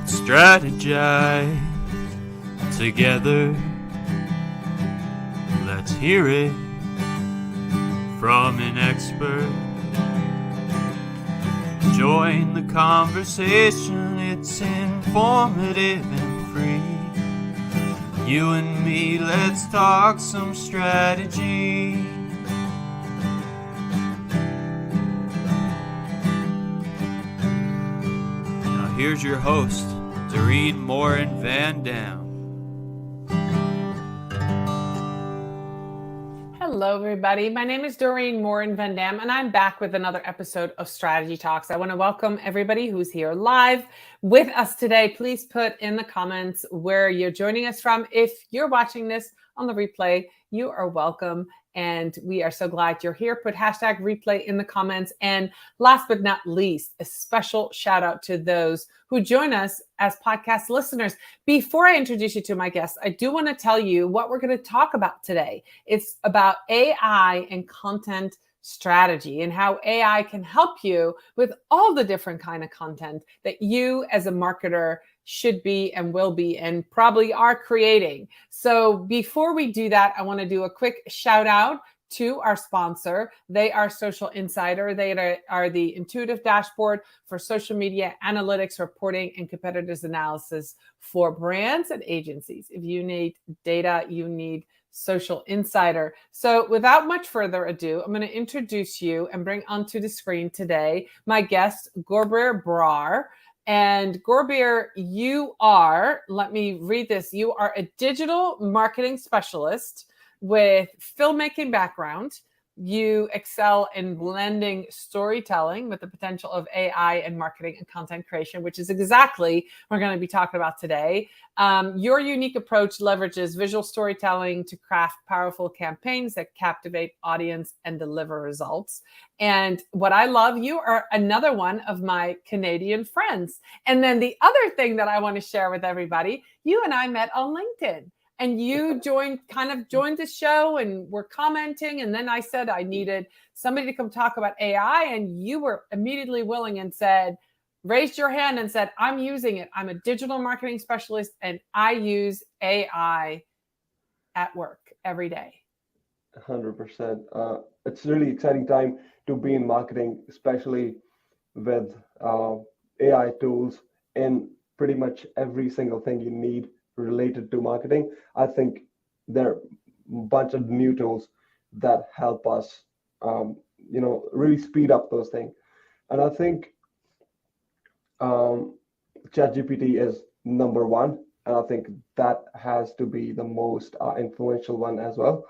Let's strategize together. Let's hear it from an expert. Join the conversation, it's informative and free. You and me, let's talk some strategy. Now here's your host, Morin-van. Hello, everybody. My name is Morin-van, and I'm back with another episode of Strategy Talks. I want to welcome everybody who's here live with us today. Please put in the comments where you're joining us from. If you're watching this on the replay, you are welcome. And we are so glad you're here. Put hashtag replay in the comments. And last but not least, a special shout out to those who join us as podcast listeners. Before I introduce you to my guests, I do want to tell you what we're going to talk about today. It's about AI and content strategy and how AI can help you with all the different kind of content that you as a marketer should be and will be and probably are creating. So before we do that, I want to do a quick shout out to our sponsor. They are Social Insider. They are the intuitive dashboard for social media analytics, reporting, and competitors analysis for brands and agencies. If you need data, you need Social Insider. So without much further ado, I'm going to introduce you and bring onto the screen today my guest, Gurbir Brar. And Gurbir, you are, let me read this, you are a digital marketing specialist with filmmaking background. You excel in blending storytelling with the potential of AI and marketing and content creation, which is exactly what we're going to be talking about today. Your unique approach leverages visual storytelling to craft powerful campaigns that captivate audience and deliver results. And what I love, you are another one of my Canadian friends. And then the other thing that I want to share with everybody, you and I met on LinkedIn. And you joined the show and were commenting. And then I said I needed somebody to come talk about AI. And you were immediately willing and raised your hand and said, I'm using it. I'm a digital marketing specialist and I use AI at work every day. 100%. It's a really exciting time to be in marketing, especially with AI tools in pretty much every single thing you need related to marketing. I think there are a bunch of new tools that help us, really speed up those things. And I think ChatGPT is number one, and I think that has to be the most influential one as well.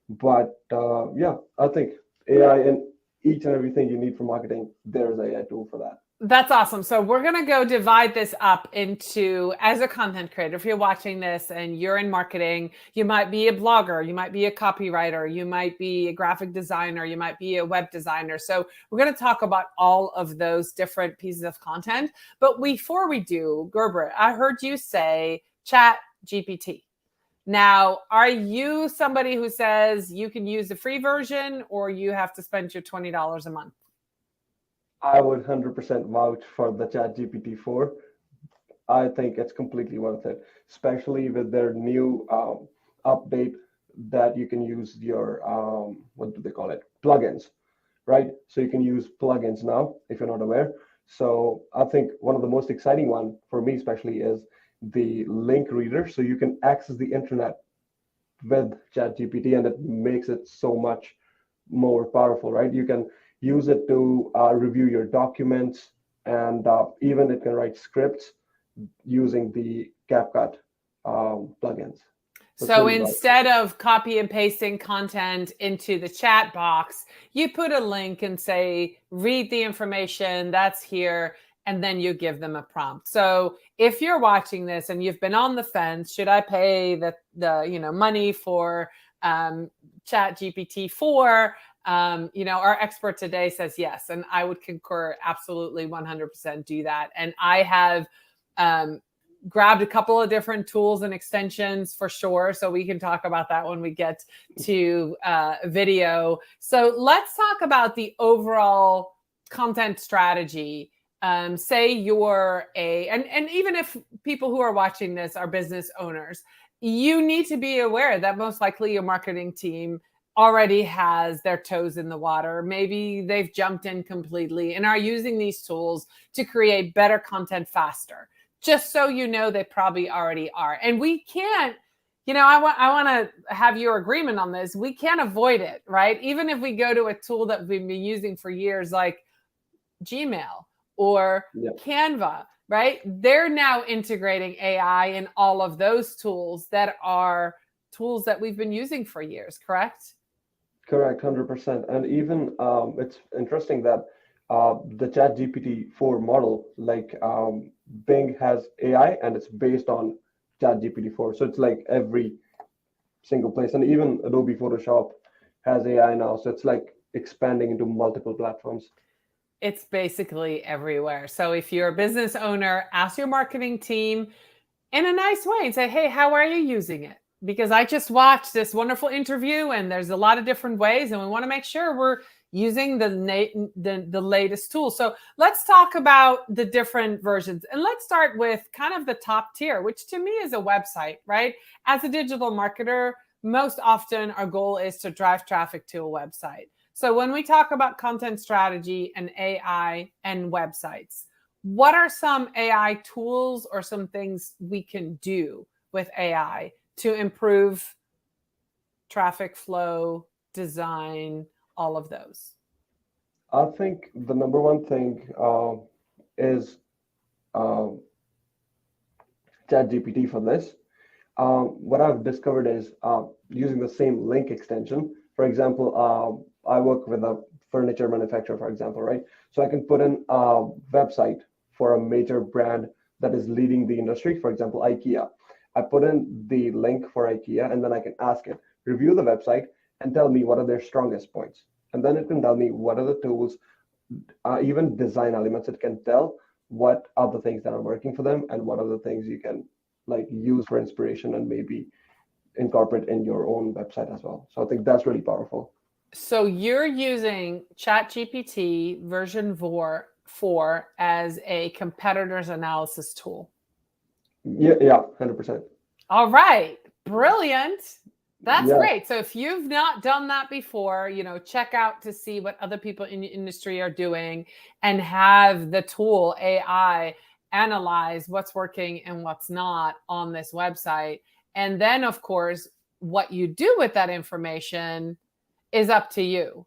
But I think AI in each and everything you need for marketing, there's an AI tool for that. That's awesome. So we're going to go divide this up into, as a content creator, if you're watching this and you're in marketing, you might be a blogger, you might be a copywriter, you might be a graphic designer, you might be a web designer. So we're going to talk about all of those different pieces of content. But before we do, Gurbir, I heard you say Chat GPT. Now, are you somebody who says you can use the free version or you have to spend your $20 a month? I would 100% vouch for the ChatGPT 4. I think it's completely worth it, especially with their new update that you can use your, what do they call it? Plugins, right? So you can use plugins now, if you're not aware. So I think one of the most exciting one for me especially is the link reader. So you can access the internet with ChatGPT and it makes it so much more powerful, right? You can use it to review your documents, and even it can write scripts using the CapCut plugins. So instead of copy and pasting content into the chat box, you put a link and say, read the information that's here, and then you give them a prompt. So if you're watching this and you've been on the fence, should I pay the money for ChatGPT 4? Our expert today says yes, and I would concur absolutely 100% do that. And I have grabbed a couple of different tools and extensions for sure. So we can talk about that when we get to video. So let's talk about the overall content strategy say you're and even if people who are watching this are business owners, you need to be aware that most likely your marketing team already has their toes in the water. Maybe they've jumped in completely and are using these tools to create better content faster. Just so you know, they probably already are. And we can't, I want to have your agreement on this. We can't avoid it, right? Even if we go to a tool that we've been using for years, like Gmail or Canva, right? They're now integrating AI in all of those tools that are tools that we've been using for years, correct? Correct, 100%. And even it's interesting that the ChatGPT-4 model, like Bing has AI and it's based on ChatGPT-4. So it's like every single place. And even Adobe Photoshop has AI now. So it's like expanding into multiple platforms. It's basically everywhere. So if you're a business owner, ask your marketing team in a nice way and say, hey, how are you using it? Because I just watched this wonderful interview and there's a lot of different ways and we want to make sure we're using the latest tool. So let's talk about the different versions. And let's start with kind of the top tier, which to me is a website, right? As a digital marketer, most often our goal is to drive traffic to a website. So when we talk about content strategy and AI and websites, what are some AI tools or some things we can do with AI to improve traffic flow, design, all of those? I think the number one thing is ChatGPT for this. What I've discovered is using the same link extension. For example, I work with a furniture manufacturer, for example, right? So I can put in a website for a major brand that is leading the industry, for example, IKEA. I put in the link for IKEA and then I can ask it, review the website and tell me what are their strongest points. And then it can tell me what are the tools, even design elements. It can tell what are the things that are working for them and what are the things you can like use for inspiration and maybe incorporate in your own website as well. So I think that's really powerful. So you're using ChatGPT version 4 as a competitor's analysis tool. Yeah, 100%. All right, brilliant. That's great. So if you've not done that before, check out to see what other people in the industry are doing and have the tool AI analyze what's working and what's not on this website. And then, of course, what you do with that information is up to you.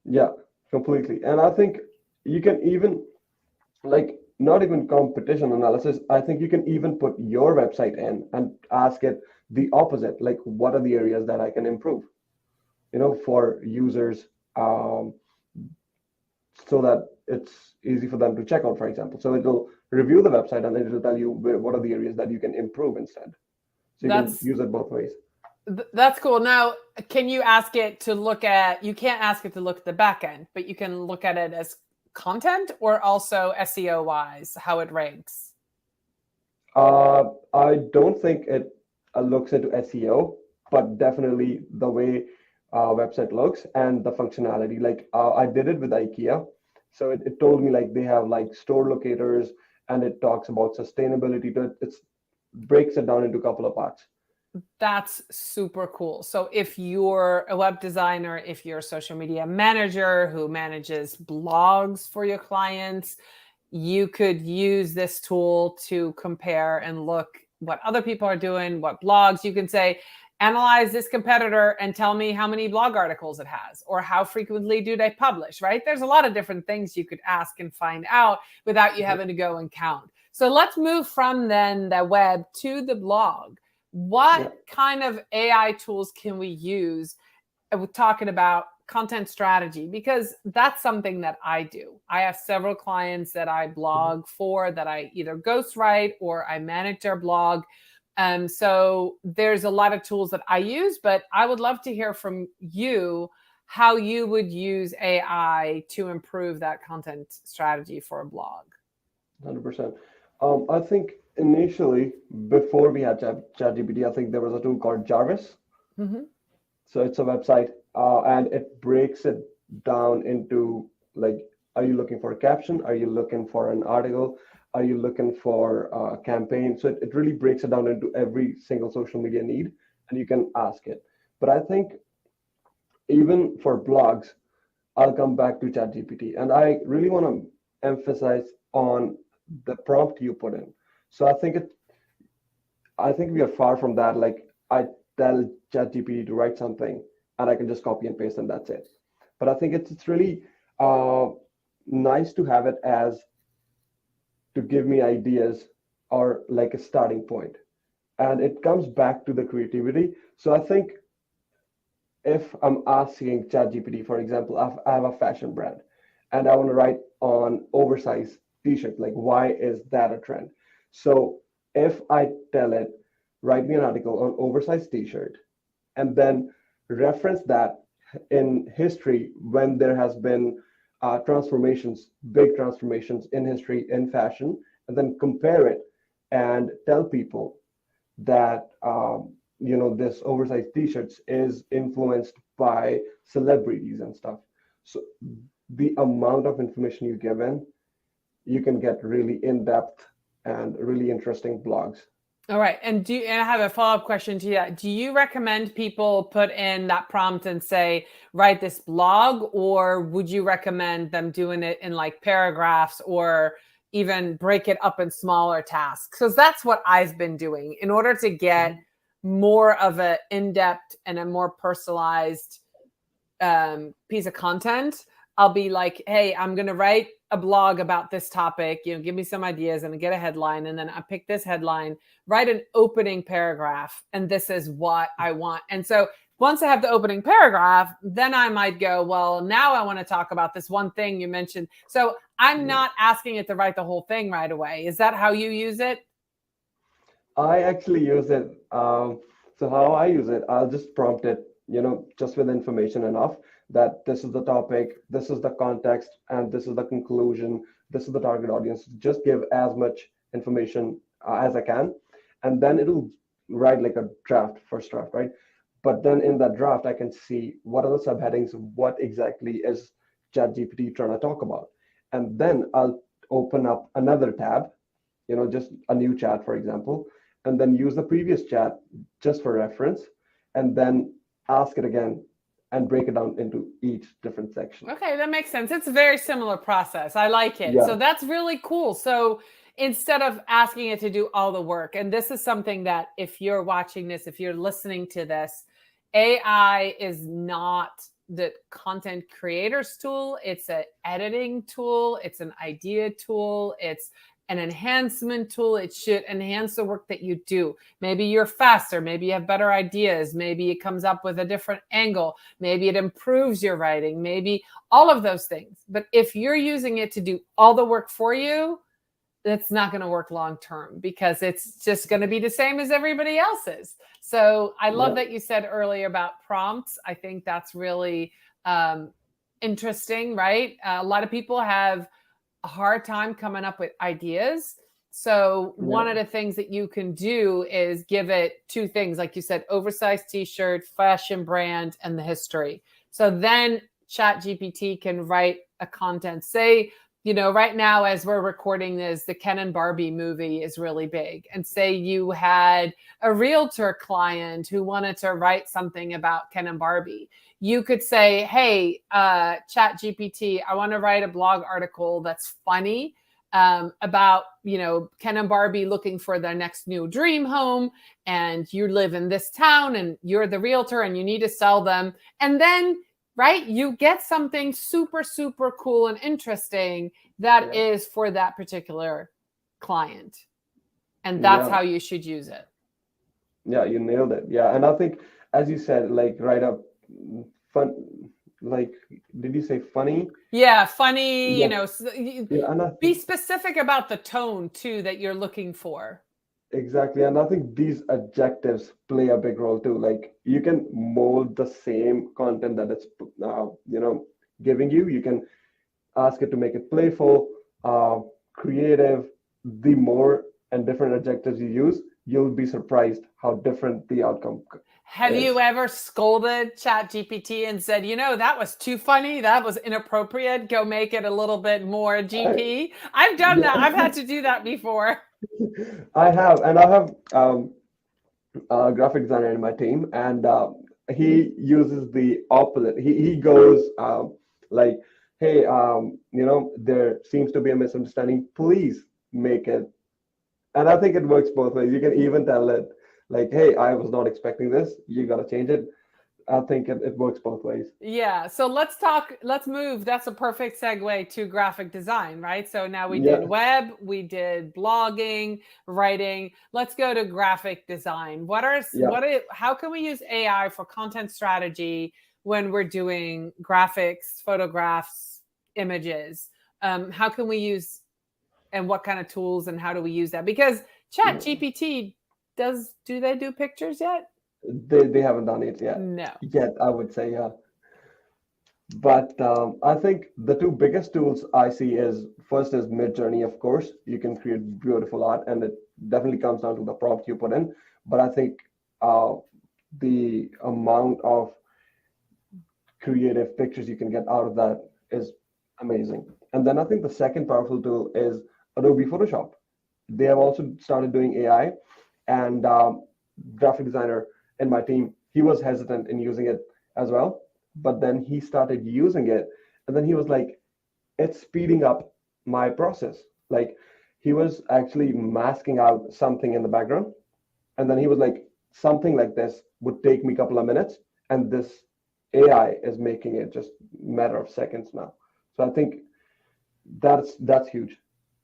Yeah, completely. And I think you can even like not even competition analysis. I think you can even put your website in and ask it the opposite, like what are the areas that I can improve, for users, so that it's easy for them to check out, for example. So it'll review the website and then it'll tell you what are the areas that you can improve instead. So you can use it both ways. That's cool. Now, can you ask it to look at, you can't ask it to look at the back end, but you can look at it as content or also SEO wise, how it ranks? I don't think it looks into SEO, but definitely the way website looks and the functionality. Like I did it with IKEA. So it told me like they have like store locators and it talks about sustainability. It breaks it down into a couple of parts. That's super cool. So if you're a web designer, if you're a social media manager who manages blogs for your clients, you could use this tool to compare and look what other people are doing, what blogs. You can say, analyze this competitor and tell me how many blog articles it has or how frequently do they publish, right? There's a lot of different things you could ask and find out without you having to go and count. So let's move from then the web to the blog. What kind of AI tools can we use? We're talking about content strategy because that's something that I do. I have several clients that I blog for that I either ghostwrite or I manage their blog. So there's a lot of tools that I use, but I would love to hear from you how you would use AI to improve that content strategy for a blog. 100%. I think initially, before we had ChatGPT, I think there was a tool called Jarvis. Mm-hmm. So it's a website and it breaks it down into like Are you looking for a caption? Are you looking for an article? Are you looking for a campaign? So it really breaks it down into every single social media need, and you can ask it. But I think even for blogs, I'll come back to ChatGPT, and I really want to emphasize on the prompt you put in. So I think we are far from that. Like I tell ChatGPT to write something, and I can just copy and paste, and that's it. But I think it's really nice to have it as to give me ideas or like a starting point, and it comes back to the creativity. So I think if I'm asking ChatGPT, for example, I have a fashion brand, and I want to write on oversized t-shirt, like why is that a trend? So if I tell it, write me an article on oversized t-shirt, and then reference that in history when there has been transformations, big transformations in history in fashion, and then compare it and tell people that this oversized t-shirts is influenced by celebrities and stuff. So the amount of information you give in, you can get really in-depth and really interesting blogs. All right. And I have a follow-up question to that. Do you recommend people put in that prompt and say, write this blog, or would you recommend them doing it in like paragraphs or even break it up in smaller tasks? Because that's what I've been doing in order to get more of an in-depth and a more personalized piece of content. I'll be like, hey, I'm going to write a blog about this topic, give me some ideas and get a headline. And then I pick this headline, write an opening paragraph, and this is what I want. And so once I have the opening paragraph, then I might go, well, now I want to talk about this one thing you mentioned. So I'm not asking it to write the whole thing right away. Is that how you use it? I actually use it. So how I use it, I'll just prompt it, just with information enough that this is the topic, this is the context, and this is the conclusion, this is the target audience. Just give as much information as I can, and then it'll write like a first draft, right? But then in that draft, I can see what are the subheadings, what exactly is ChatGPT trying to talk about. And then I'll open up another tab, just a new chat, for example, and then use the previous chat just for reference, and then ask it again and break it down into each different section. Okay, that makes sense. It's a very similar process. I like it. Yeah. So that's really cool. So instead of asking it to do all the work, and this is something that if you're watching this, if you're listening to this, AI is not the content creator's tool. It's an editing tool. It's an idea tool. It's an enhancement tool. It should enhance the work that you do. Maybe you're faster. Maybe you have better ideas. Maybe it comes up with a different angle. Maybe it improves your writing. Maybe all of those things. But if you're using it to do all the work for you, that's not going to work long term because it's just going to be the same as everybody else's. So I love that you said earlier about prompts. I think that's really interesting, right? A lot of people have a hard time coming up with ideas. So one of the things that you can do is give it two things, like you said, oversized t-shirt, fashion brand, and the history. So then ChatGPT can write a content. Say, right now as we're recording this, the Ken and Barbie movie is really big. And say you had a realtor client who wanted to write something about Ken and Barbie. You could say, hey, ChatGPT, I want to write a blog article that's funny about, Ken and Barbie looking for their next new dream home. And you live in this town and you're the realtor and you need to sell them. And then, right, you get something super, super cool and interesting that is for that particular client. And that's how you should use it. Yeah, you nailed it. Yeah. And I think, as you said, like write up fun, like, did you say funny? Yeah, funny, be think, specific about the tone too that you're looking for. Exactly. And I think these adjectives play a big role too. Like you can mold the same content that it's, giving you. You can ask it to make it playful, creative. The more and different adjectives you use, you'll be surprised how different the outcome Have is. you ever scolded ChatGPT and said, that was too funny, that was inappropriate, go make it a little bit more GP? I've done that. I've had to do that before. I have, and I have a graphic designer in my team, and he uses the opposite. He goes like, "Hey, there seems to be a misunderstanding. Please make it." And I think it works both ways. You can even tell it, like, "Hey, I was not expecting this. You got to change it." I think it works both ways. Yeah. So let's move. That's a perfect segue to graphic design, right? So now we Yeah. did web, we did blogging, writing. Let's go to graphic design. How can we use AI for content strategy when we're doing graphics, photographs, images? How can we use, and what kind of tools, and how do we use that? Because ChatGPT do they do pictures yet? They haven't done it yet. No. Yet, I would say, yeah. But I think the two biggest tools I see is, first is Midjourney, of course. You can create beautiful art, and it definitely comes down to the prompt you put in. But I think the amount of creative pictures you can get out of that is amazing. And then I think the second powerful tool is Adobe Photoshop. They have also started doing AI, and graphic designer in my team, he was hesitant in using it as well, but then he started using it, and then he was like, it's speeding up my process. Like, he was actually masking out something in the background, and then he was like, something like this would take me a couple of minutes, and this AI is making it just a matter of seconds now. So I think that's huge.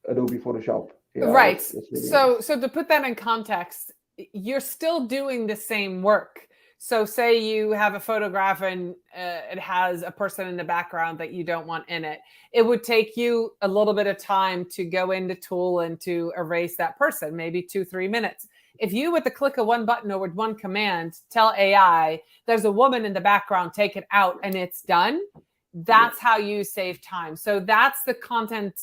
Adobe Photoshop. AI Right. is really So to put that in context, you're still doing the same work. So say you have a photograph and it has a person in the background that you don't want in it. It would take you a little bit of time to go into tool and to erase that person, maybe 2-3 minutes. If you, with the click of one button or with one command, tell AI, there's a woman in the background, take it out, and it's done, that's how you save time. So that's the content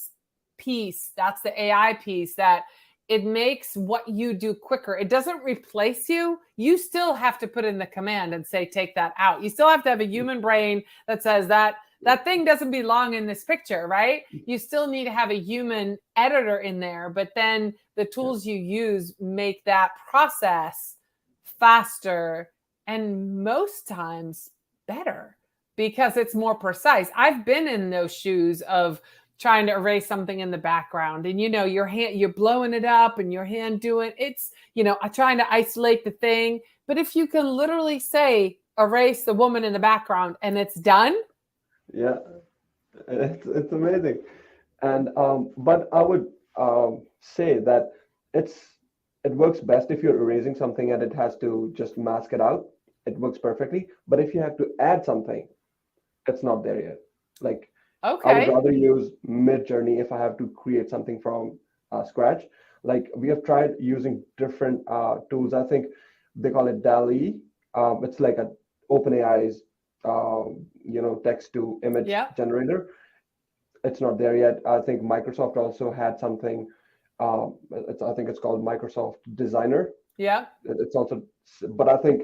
piece. That's the AI piece, that it makes what you do quicker. It doesn't replace you. You still have to put in the command and say, take that out. You still have to have a human brain that says that thing doesn't belong in this picture, right? You still need to have a human editor in there, but then the tools you use make that process faster and most times better because it's more precise. I've been in those shoes of trying to erase something in the background, and your hand, you're blowing it up and your hand doing it's, I'm trying to isolate the thing. But if you can literally say, erase the woman in the background, and it's done. Yeah, it's amazing. And but I would say that it works best if you're erasing something and it has to just mask it out. It works perfectly. But if you have to add something, it's not there yet. Like, Okay. I would rather use Midjourney if I have to create something from scratch. Like, we have tried using different tools. I think they call it DALL-E. It's like an OpenAI's text to image generator. It's not there yet. I think Microsoft also had something. I think it's called Microsoft Designer. Yeah. It's also, but I think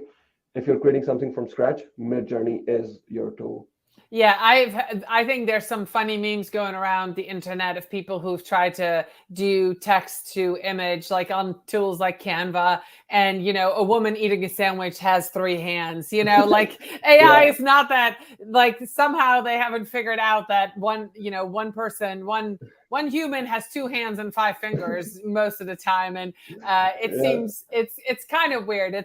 if you're creating something from scratch, Midjourney is your tool. Yeah, I think there's some funny memes going around the internet of people who've tried to do text to image, like on tools like Canva, and a woman eating a sandwich has 3 hands. Like AI is not that. Like, somehow they haven't figured out that one human has 2 hands and 5 fingers most of the time, and seems it's kind of weird. I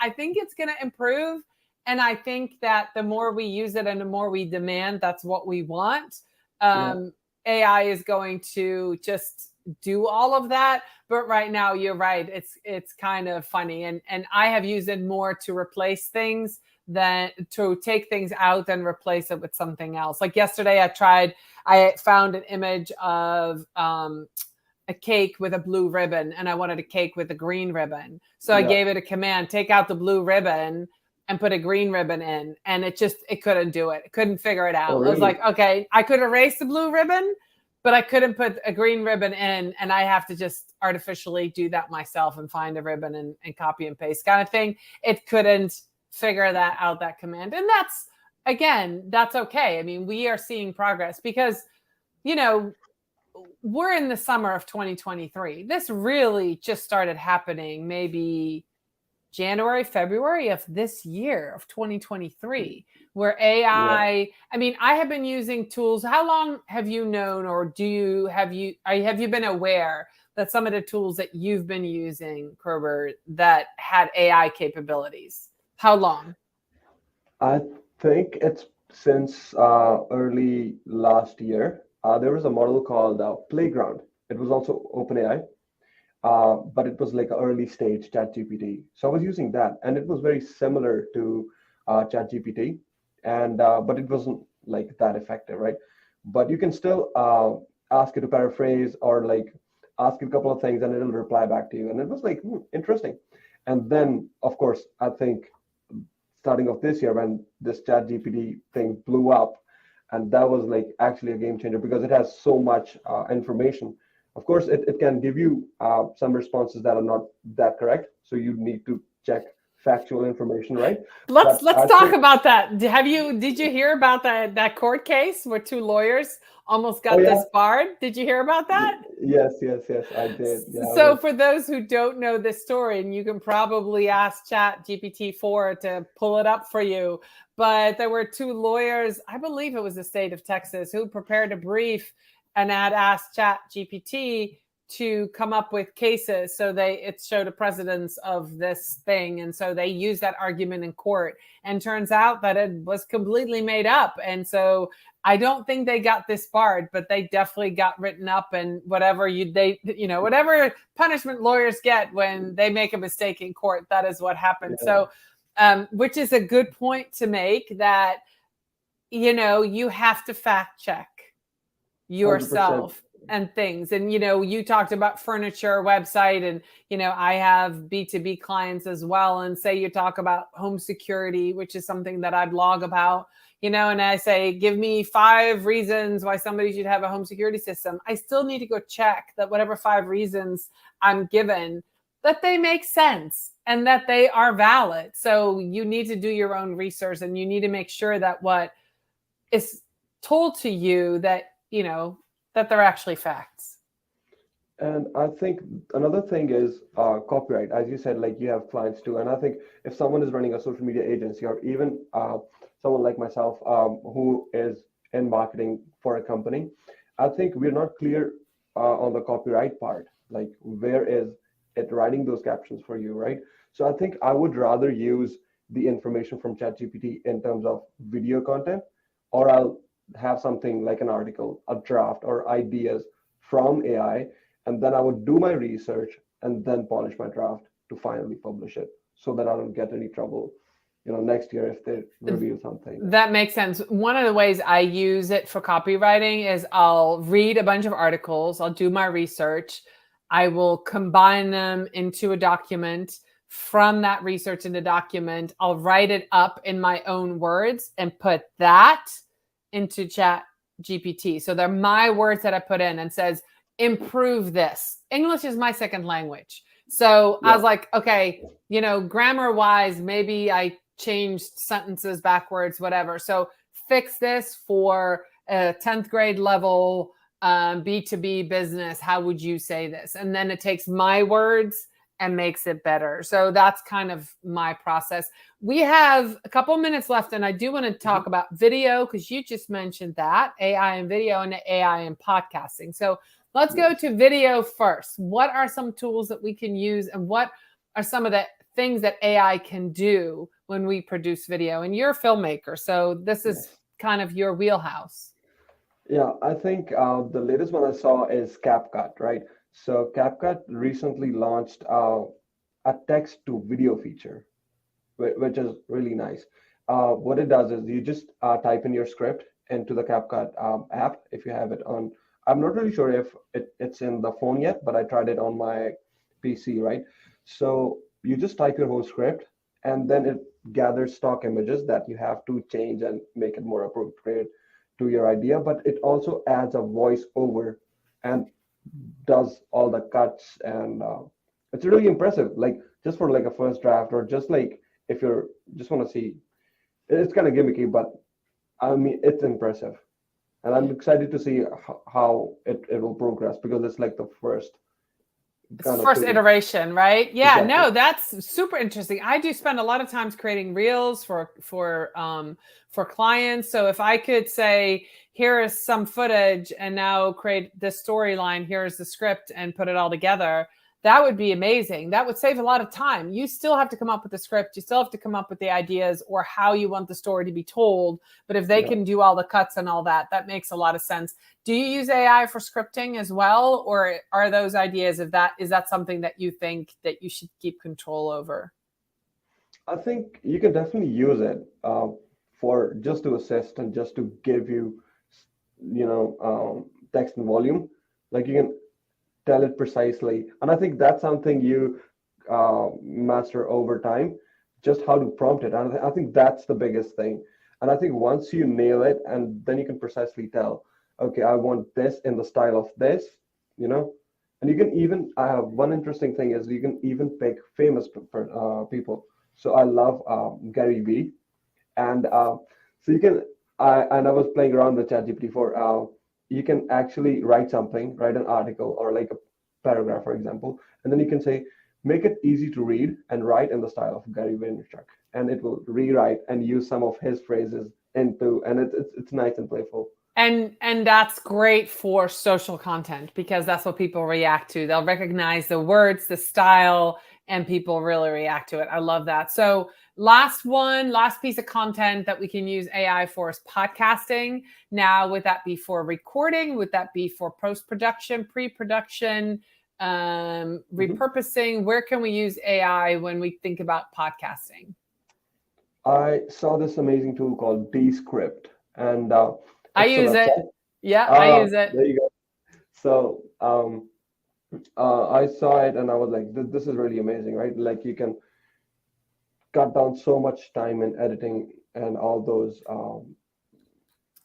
think it's going to improve. And I think that the more we use it and the more we demand, that's what we want. AI is going to just do all of that. But right now, you're right. It's kind of funny. And I have used it more to replace things than to take things out and replace it with something else. Like yesterday, I found an image of a cake with a blue ribbon, and I wanted a cake with a green ribbon. So I gave it a command, take out the blue ribbon and put a green ribbon in, and it couldn't do it. It couldn't figure it out. Oh, really? I was like, okay, I could erase the blue ribbon, but I couldn't put a green ribbon in, and I have to just artificially do that myself and find a ribbon and copy and paste kind of thing. It couldn't figure that out, that command. And that's, again, that's okay. I mean, we are seeing progress because, you know, we're in the summer of 2023. This really just started happening maybe January, February of this year of 2023, where AI, Yeah. I mean, I have been using tools. How long have you known, or have you been aware that some of the tools that you've been using, Gurbir, that had AI capabilities? How long? I think it's since early last year. There was a model called Playground. It was also OpenAI, but it was like an early stage ChatGPT. So I was using that, and it was very similar to ChatGPT, and but it wasn't like that effective, right? But you can still ask it to paraphrase or like ask it a couple of things, and it'll reply back to you. And it was like interesting. And then, of course, I think starting of this year when this ChatGPT thing blew up, and that was like actually a game changer because it has so much information. Of course, it can give you some responses that are not that correct, so you need to check factual information, right? Let's But I talk think, about that. Did you hear about that court case where two lawyers almost oh got yeah, disbarred? Did you hear about that? yes, yes, yes, I did. Yeah, I So was. for those who don't know this story, and you can probably ask Chat GPT-4 to pull it up for you, but there were two lawyers, I believe it was the state of Texas, who prepared a brief and had asked Chat GPT to come up with cases. So it showed a precedence of this thing. And so they used that argument in court, and turns out that it was completely made up. And so I don't think they got disbarred, but they definitely got written up, and whatever whatever punishment lawyers get when they make a mistake in court, that is what happened. Yeah, So, which is a good point to make, that, you have to fact check 100%. yourself and things. And, you talked about furniture website, and, I have B2B clients as well. And say you talk about home security, which is something that I blog about, and I say, give me 5 reasons why somebody should have a home security system. I still need to go check that whatever 5 reasons I'm given, that they make sense and that they are valid. So you need to do your own research, and you need to make sure that what is told to you, that, that they're actually facts. And I think another thing is copyright. As you said, like you have clients too. And I think if someone is running a social media agency, or even someone like myself who is in marketing for a company, I think we're not clear on the copyright part. Like, where is it writing those captions for you, right? So I think I would rather use the information from ChatGPT in terms of video content, or I'll have something like an article, a draft, or ideas from AI, and then I would do my research and then polish my draft to finally publish it, so that I don't get any trouble, next year if they reveal something. That makes sense. One of the ways I use it for copywriting is I'll read a bunch of articles, I'll do my research, I will combine them into a document. From that research in the document, I'll write it up in my own words and put that into Chat GPT. So they're my words that I put in, and says, improve this. English is my second language. So I Yeah, was like, okay, grammar wise, maybe I changed sentences backwards, whatever. So fix this for a 10th grade level B2B business. How would you say this? And then it takes my words and makes it better. So that's kind of my process. We have a couple minutes left, and I do want to talk about video, because you just mentioned that AI and video, and AI and podcasting. So let's go to video first. What are some tools that we can use, and what are some of the things that AI can do when we produce video? And you're a filmmaker, so this is kind of your wheelhouse. yeah. I think the latest one I saw is CapCut, right? So CapCut recently launched a text to video feature, which is really nice. What it does is you just type in your script into the CapCut app if you have it on. I'm not really sure if it's in the phone yet, but I tried it on my PC, right? So you just type your whole script, and then it gathers stock images that you have to change and make it more appropriate to your idea, but it also adds a voice over and does all the cuts, and it's really impressive. Like just for like a first draft, or just like if you're just want to see, it's kind of gimmicky, but I mean it's impressive, and I'm excited to see how it will progress, because it's like the first It's kind of first tool. iteration, right? Yeah, Exactly. no, that's super interesting. I do spend a lot of times creating reels for clients. So if I could say, here is some footage and now create this storyline, here's the script and put it all together, that would be amazing. That would save a lot of time. You still have to come up with the script, you still have to come up with the ideas or how you want the story to be told. But if they Yeah. can do all the cuts and all that, that makes a lot of sense. Do you use AI for scripting as well, or are those ideas of that? Is that something that you think that you should keep control over? I think you can definitely use it for just to assist and just to give you, text and volume. Like you can tell it precisely, and I think that's something you master over time, just how to prompt it. And I think that's the biggest thing. And I think once you nail it, and then you can precisely tell, okay, I want this in the style of this, you know. And you can even one interesting thing is you can even pick famous people. So I love Gary Vee, and so you can. I was playing around with ChatGPT for. You can actually write something, write an article or like a paragraph, for example, and then you can say, make it easy to read and write in the style of Gary Vaynerchuk, and it will rewrite and use some of his phrases into, and it's nice and playful. And that's great for social content because that's what people react to. They'll recognize the words, the style, and people really react to it. I love that. So last piece of content that we can use AI for is podcasting. Now, would that be for recording? Would that be for post-production, pre-production, Mhm. repurposing? Where can we use AI when we think about podcasting? I saw this amazing tool called Descript, and I it's a use it. website. Yeah, I use it. There you go. So I saw it and I was like, this is really amazing, right? Like you can cut down so much time in editing and all those.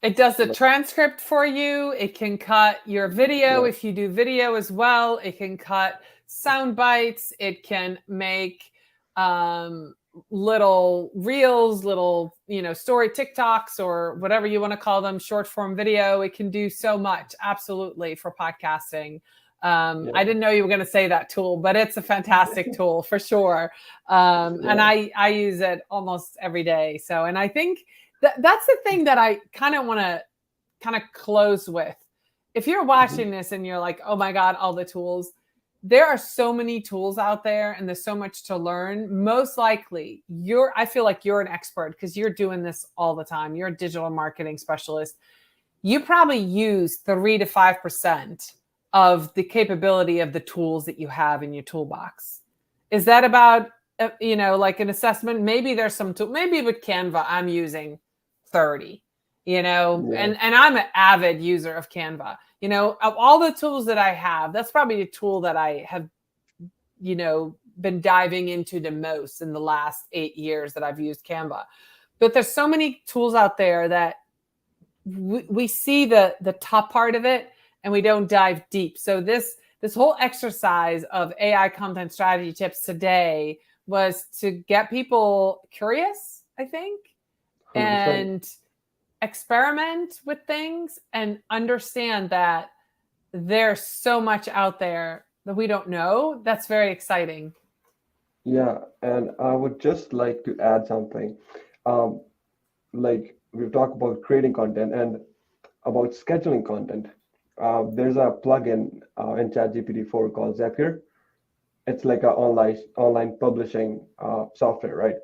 It does the Like, transcript for you. It can cut your video yeah, if you do video as well. It can cut sound bites. It can make um, little reels, little story TikToks or whatever you want to call them, short form video. It can do so much, absolutely, for podcasting. I yeah, didn't know you were going to say that tool, but it's a fantastic tool for sure. And yeah. I use it almost every day. So, and I think that's the thing that I kind of want to kind of close with. If you're Mhm. watching this and you're like, oh my God, all the tools, there are so many tools out there and there's so much to learn. Most likely, I feel like you're an expert because you're doing this all the time. You're a digital marketing specialist. You probably use 3 to 5% of the capability of the tools that you have in your toolbox. Is that about, like an assessment? Maybe there's some tool, maybe with Canva, I'm using 30, Yeah, and I'm an avid user of Canva. Of all the tools that I have, that's probably a tool that I have, been diving into the most in the last 8 years that I've used Canva. But there's so many tools out there that we see the top part of it and we don't dive deep. So this whole exercise of AI content strategy tips today was to get people curious, I think, 100%. and experiment with things and understand that there's so much out there that we don't know. That's very exciting. Yeah, and I would just like to add something. Um, like we've talked about creating content and about scheduling content. There's a plugin in ChatGPT 4 called Zapier. It's like an online publishing software, right?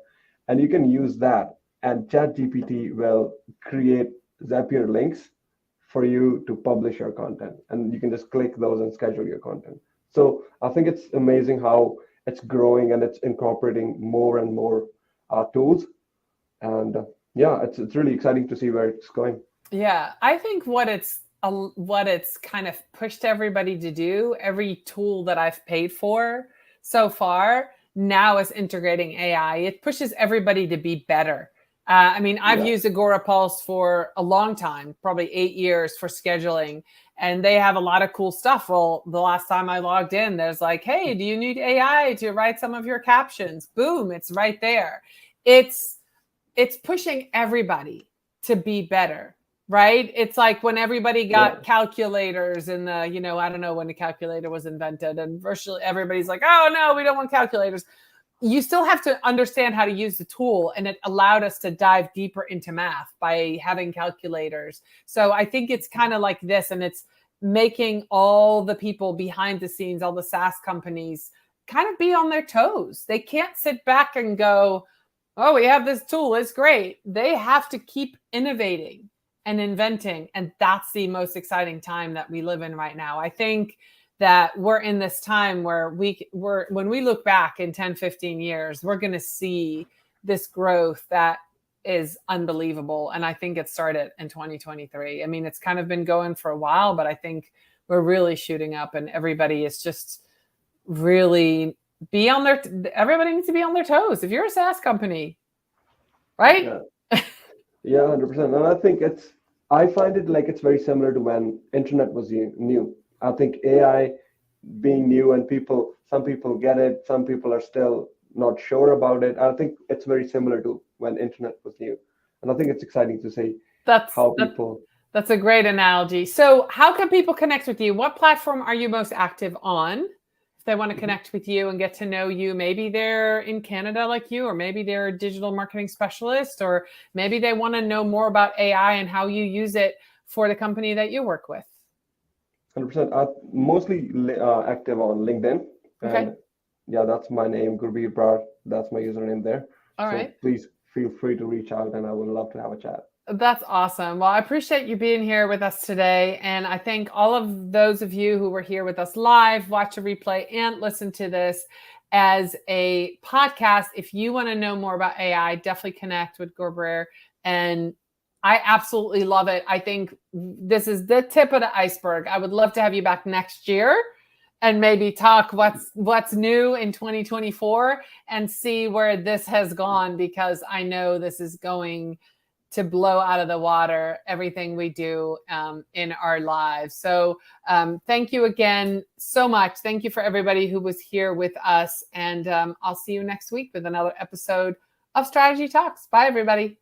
And you can use that, and ChatGPT will create Zapier links for you to publish your content, and you can just click those and schedule your content. So I think it's amazing how it's growing and it's incorporating more and more tools, and yeah, it's really exciting to see where it's going. Yeah, I think what it's kind of pushed everybody to do, every tool that I've paid for so far now is integrating AI. It pushes everybody to be better I mean, I've Yeah. used Agora Pulse for a long time, probably 8 years for scheduling, and they have a lot of cool stuff. Well, the last time I logged in, there's like, hey, do you need AI to write some of your captions? Boom, it's right there. It's pushing everybody to be better, right? It's like when everybody got calculators in the, I don't know when the calculator was invented, and virtually everybody's like, oh no, we don't want calculators. You still have to understand how to use the tool, and it allowed us to dive deeper into math by having calculators. So I think it's kind of like this, and it's making all the people behind the scenes, all the SaaS companies, kind of be on their toes. They can't sit back and go, oh, we have this tool, it's great. They have to keep innovating and inventing, and that's the most exciting time that we live in right now. I think that we're in this time where when we look back in 10, 15 years, we're going to see this growth that is unbelievable. And I think it started in 2023. I mean, it's kind of been going for a while, but I think we're really shooting up, and everybody is just really everybody needs to be on their toes. If you're a SaaS company, right? Yeah, 100%. And I think I find it like it's very similar to when internet was new. I think AI being new, and some people get it, some people are still not sure about it. I think it's very similar to when internet was new. And I think it's exciting to see That's a great analogy. So how can people connect with you? What platform are you most active on? If they want to connect with you and get to know you, maybe they're in Canada like you, or maybe they're a digital marketing specialist, or maybe they want to know more about AI and how you use it for the company that you work with. 100%. I'm mostly active on LinkedIn. Okay. And yeah, that's my name, Gurbir Brar. That's my username there. All so right. Please feel free to reach out, and I would love to have a chat. That's awesome. Well, I appreciate you being here with us today. And I thank all of those of you who were here with us live, watch a replay, and listen to this as a podcast. If you want to know more about AI, definitely connect with Gurbir. And I absolutely love it. I think this is the tip of the iceberg. I would love to have you back next year and maybe talk what's new in 2024 and see where this has gone, because I know this is going to blow out of the water everything we do in our lives. So thank you again so much. Thank you for everybody who was here with us. And I'll see you next week with another episode of Strategy Talks. Bye, everybody.